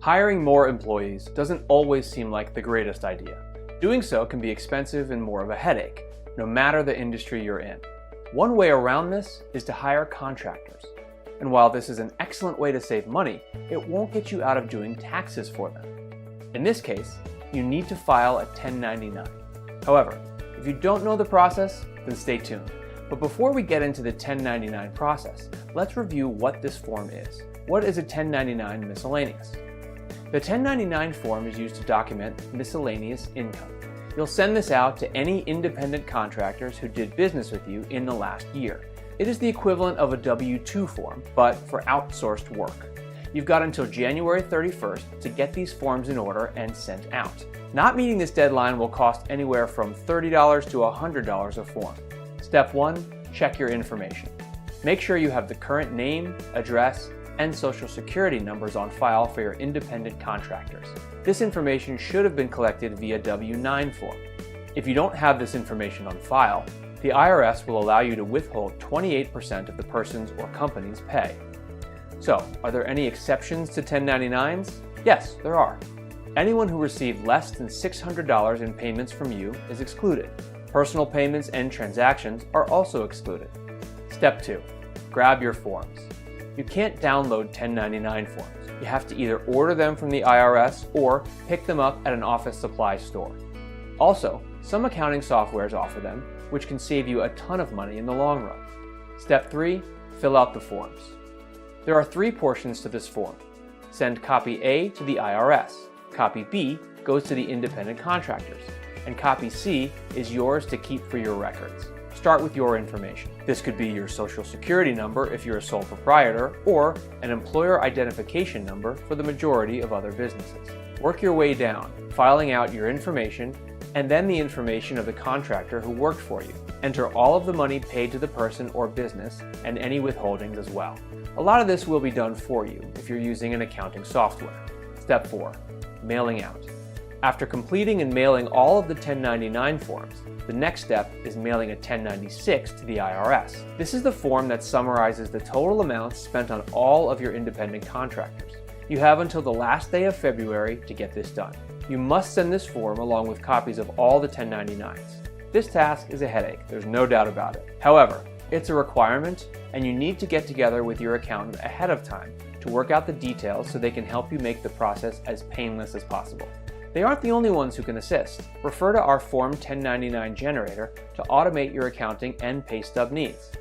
Hiring more employees doesn't always seem like the greatest idea. Doing so can be expensive and more of a headache, no matter the industry you're in. One way around this is to hire contractors. And while this is an excellent way to save money, it won't get you out of doing taxes for them. In this case, you need to file a 1099. However, if you don't know the process, then stay tuned. But before we get into the 1099 process, let's review what this form is. What is a 1099 miscellaneous? The 1099 form is used to document miscellaneous income. You'll send this out to any independent contractors who did business with you in the last year. It is the equivalent of a W-2 form, but for outsourced work. You've got until January 31st to get these forms in order and sent out. Not meeting this deadline will cost anywhere from $30 to $100 a form. Step 1, check your information. Make sure you have the current name, address, and social security numbers on file for your independent contractors. This information should have been collected via W-9 form. If you don't have this information on file, the IRS will allow you to withhold 28% of the person's or company's pay. So, are there any exceptions to 1099s? Yes, there are. Anyone who received less than $600 in payments from you is excluded. Personal payments and transactions are also excluded. Step 2. Grab your forms. You can't download 1099 forms. You have to either order them from the IRS or pick them up at an office supply store. Also, some accounting softwares offer them, which can save you a ton of money in the long run. Step 3. Fill out the forms. There are 3 portions to this form. Send copy A to the IRS, copy B goes to the independent contractors, and copy C is yours to keep for your records. Start with your information. This could be your social security number if you're a sole proprietor, or an employer identification number for the majority of other businesses. Work your way down, filing out your information and then the information of the contractor who worked for you. Enter all of the money paid to the person or business and any withholdings as well. A lot of this will be done for you if you're using an accounting software. Step 4. Mailing out. After completing and mailing all of the 1099 forms, the next step is mailing a 1096 to the IRS. This is the form that summarizes the total amounts spent on all of your independent contractors. You have until the last day of February to get this done. You must send this form along with copies of all the 1099s. This task is a headache, there's no doubt about it. However, it's a requirement, and you need to get together with your accountant ahead of time to work out the details so they can help you make the process as painless as possible. They aren't the only ones who can assist. Refer to our Form 1099 generator to automate your accounting and pay stub needs.